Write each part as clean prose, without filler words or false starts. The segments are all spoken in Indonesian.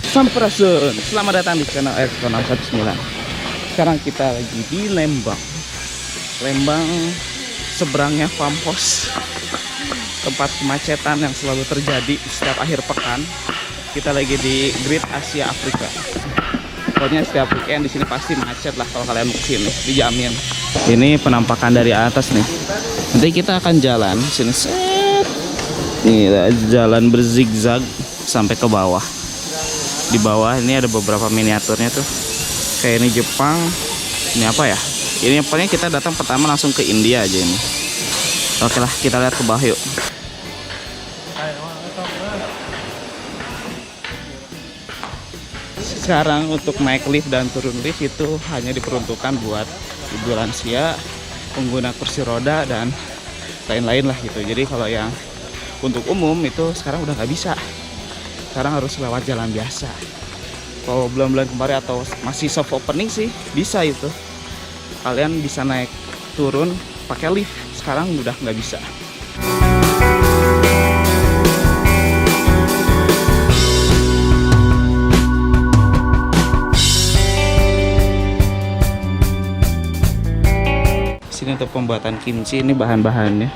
Sampurasun, selamat datang di channel Expo 619. Sekarang kita lagi di Lembang. Lembang seberangnya Fampos, tempat kemacetan yang selalu terjadi setiap akhir pekan. Kita lagi di Great Asia Afrika. Pokoknya setiap weekend di sini pasti macet lah kalau kalian mau kesini, dijamin. Ini penampakan dari atas nih. Nanti kita akan jalan sini set. Nih jalan berzigzag sampai ke bawah. Di bawah ini ada beberapa miniaturnya tuh. Kayak ini Jepang. Ini apa ya? Ini pokoknya kita datang pertama langsung ke India aja ini. Oke lah, kita lihat ke bawah yuk. Sekarang untuk naik lift dan turun lift itu hanya diperuntukkan buat ibu lansia, pengguna kursi roda dan lain-lain lah gitu. Jadi kalau yang untuk umum itu sekarang udah nggak bisa. Sekarang harus lewat jalan biasa. Kalau bulan-bulan kemarin atau masih soft opening sih bisa itu. Kalian bisa naik turun pakai lift. Sekarang udah nggak bisa. Sini untuk pembuatan kimchi, ini bahan-bahannya.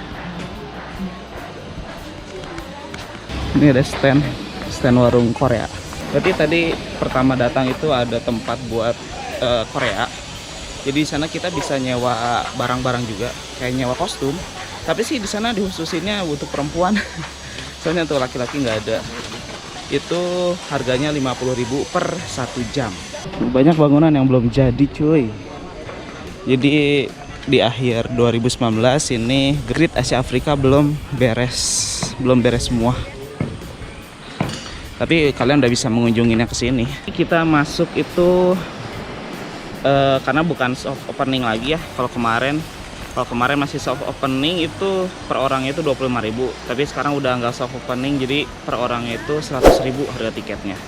Ini ada stand warung Korea. Berarti tadi pertama datang itu ada tempat buat Korea. Jadi di sana kita bisa nyewa barang-barang juga, kayak nyewa kostum. Tapi sih di sana dihususinnya untuk perempuan. Soalnya untuk laki-laki nggak ada. Itu harganya 50.000 per 1 jam. Banyak bangunan yang belum jadi, cuy. Jadi di akhir 2019 ini Great Asia Afrika belum beres semua. Tapi kalian udah bisa mengunjunginya ke sini. Kita masuk itu karena bukan soft opening lagi ya. Kalau kemarin masih soft opening itu per orangnya itu 25.000. Tapi sekarang udah nggak soft opening, jadi per orangnya itu 100.000 harga tiketnya.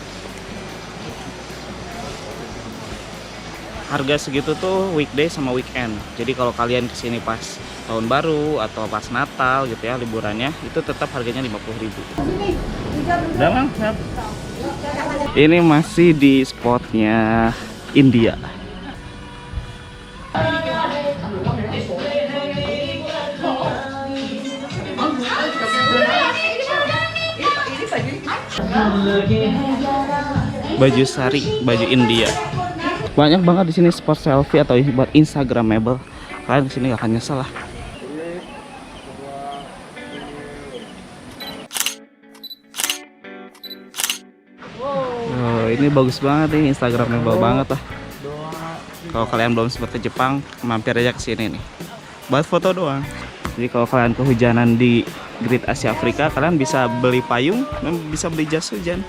Harga segitu tuh weekday sama weekend. Jadi kalau kalian kesini pas tahun baru atau pas Natal gitu ya liburannya, itu tetap harganya 50.000. Udah bang, ini masih di spotnya India. Baju sari, baju India. Banyak banget di sini spot selfie atau buat Instagramable. Kalian kesini gak akan nyesel lah. Oh, ini bagus banget nih, Instagramable banget lah. Kalau kalian belum sempat ke Jepang, mampir aja ke sini nih. Buat foto doang. Jadi kalau kalian kehujanan di Great Asia Afrika, kalian bisa beli payung dan bisa beli jas hujan.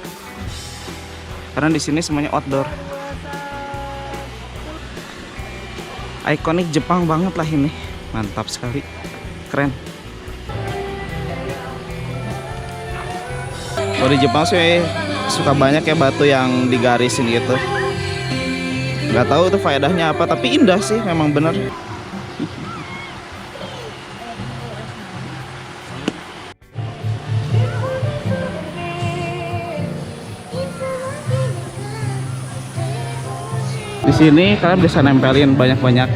Karena di sini semuanya outdoor. Ikonik Jepang banget lah ini. Mantap sekali. Keren. Kalau di Jepang sih suka banyak ya batu yang digarisin gitu. Nggak tahu tuh faedahnya apa, tapi indah sih, memang bener. Di sini kalian bisa nempelin banyak-banyak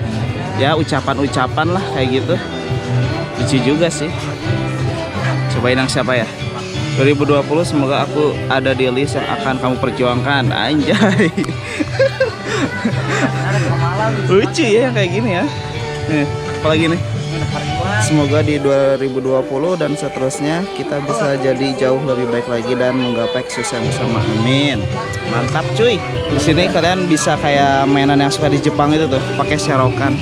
ya ucapan-ucapan lah kayak gitu. Lucu juga sih. Cobain yang siapa ya? 2020 semoga aku ada di list yang akan kamu perjuangkan. Anjay. Lucu ya yang kayak gini ya. Nih, apalagi nih? Semoga di 2020 dan seterusnya kita bisa jadi jauh lebih baik lagi dan menggapai kesuksesan bersama. Amin. Mantap cuy. Di sini kalian bisa kayak mainan yang suka di Jepang itu tuh, pakai serokan.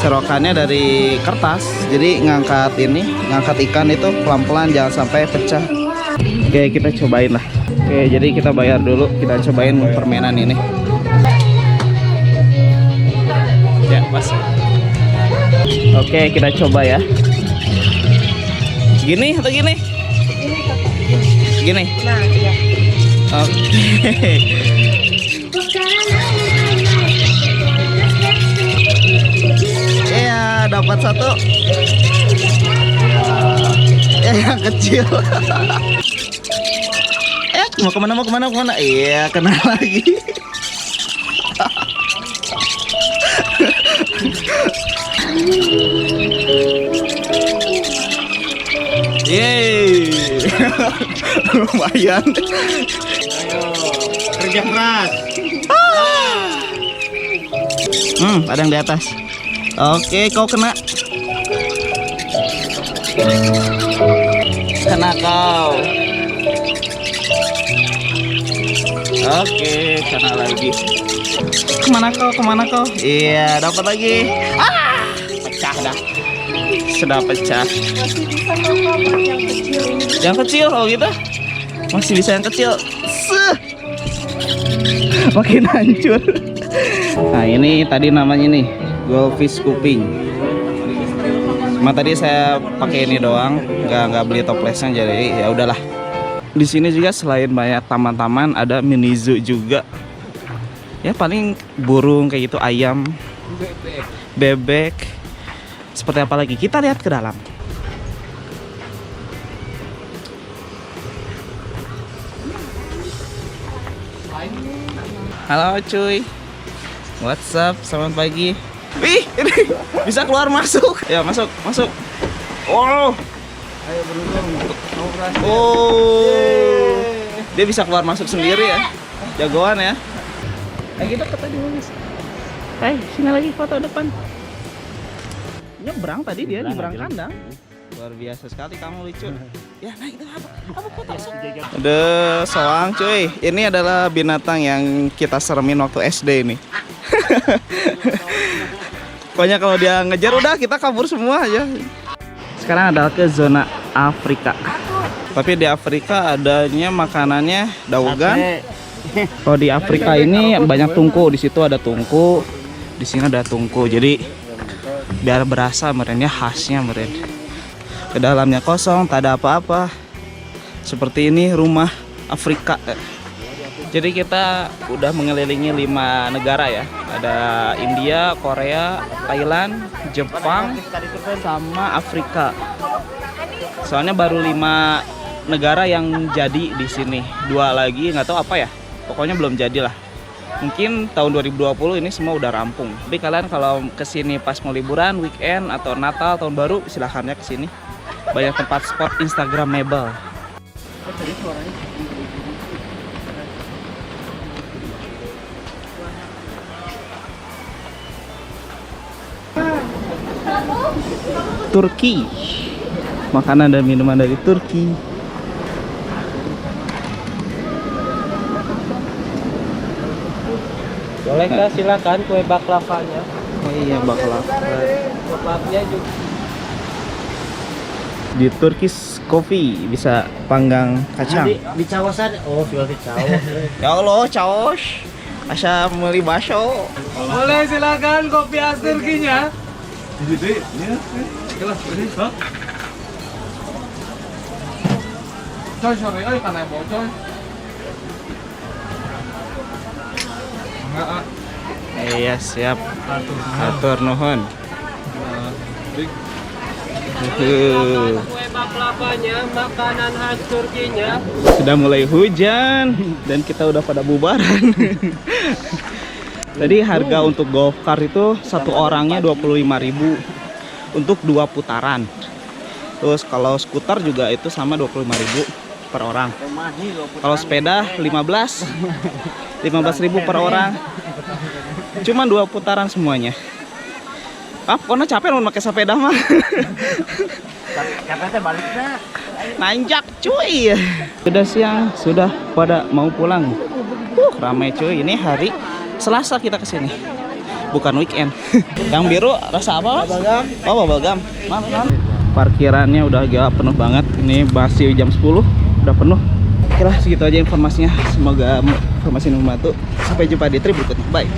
Serokannya dari kertas. Jadi ngangkat ikan itu pelan-pelan, jangan sampai pecah. Oke, kita cobain lah. Oke, jadi kita bayar dulu, kita cobain permainan ini. Ya, pas. Oke, kita coba ya. Gini atau gini? Gini. Nah, iya. Oke. Iya, dapat satu. Ya, yang kecil. Mau kemana, mau kemana, mau kemana? Iya, kena lagi. Yeay. Lumayan. Ayo, kerja keras. Ada yang di atas. Oke, kau kena. Kena kau. Oke, kena lagi. Kemana kau? Kemana kau? Iya, dapat lagi. Pecah dah. Sudah pecah. Yang kecil, oh gitu? Masih bisa yang kecil. Makin hancur. Nah, ini tadi namanya nih goldfish kuping. Cuma tadi saya pakai ini doang, nggak beli toplesnya, jadi ya udahlah. Di sini juga selain banyak taman-taman, ada mini zoo juga. Ya paling burung kayak gitu, ayam, bebek. Seperti apa lagi? Kita lihat ke dalam. Halo cuy, what's up? Selamat pagi. Wih, ini bisa keluar masuk. Ya masuk, masuk. Oh, Ayo beruntung. oh, dia bisa keluar masuk sendiri ya. Jagoan ya. Kita kata dulu guys. Sini lagi foto depan. Nyebrang tadi dia, nyebrang kandang. Luar biasa sekali kamu, lucu. Ya, nah itu apa foto? Ada soang cuy. Ini adalah binatang yang kita seremin waktu SD ini. Pokoknya kalau dia ngejar udah kita kabur semua aja. Sekarang adalah ke zona Afrika. Tapi di Afrika adanya makanannya daugan. Kalau di Afrika ini banyak tungku, di situ ada tungku, di sini ada tungku. Jadi biar berasa merennya khasnya meren. Ke dalamnya kosong, tak ada apa-apa. Seperti ini rumah Afrika. Jadi kita udah mengelilingi 5 negara ya. Ada India, Korea, Thailand, Jepang, sama Afrika. Soalnya baru 5 negara yang jadi di sini. 2 lagi nggak tahu apa ya. Pokoknya belum jadi lah. Mungkin tahun 2020 ini semua udah rampung. Tapi kalian kalau kesini pas mau liburan, weekend atau Natal, tahun baru, silahkan ya kesini. Banyak tempat spot Instagramable. Turki, makanan dan minuman dari Turki. Bolehkah silakan kue baklavanya? Oh iya, baklava. Baklavanya juga. Di Turkish Coffee bisa panggang kacang. Di cawasan, oh jual di cawas. Ya Allah, caos. Asa meuli bakso. Boleh silakan kopi khas Turkinya. Coy, sore euy kana bocor. Iya, siap. Atur nuhun. Kue baklavanya, makanan khas Turkinya. Sudah mulai hujan dan kita udah pada bubaran. Tadi harga untuk golf car itu satu orangnya 25.000 untuk 2 putaran. Terus kalau skuter juga itu sama 25.000 per orang. Kalau sepeda 15.000 per orang. Cuma 2 putaran semuanya. Pokoknya capek mau pakai sepeda mah. Capek baliknya. Nanjak cuy. Sudah siang, sudah pada mau pulang. Ramai cuy, ini hari Selasa kita kesini, bukan weekend. Yang biru rasa apa mas? Oh, bubble gum. Parkirannya udah agak penuh banget. Ini masih jam 10, udah penuh. Oke lah, segitu aja informasinya. Semoga informasi ini membantu. Sampai jumpa di trip berikutnya. Bye.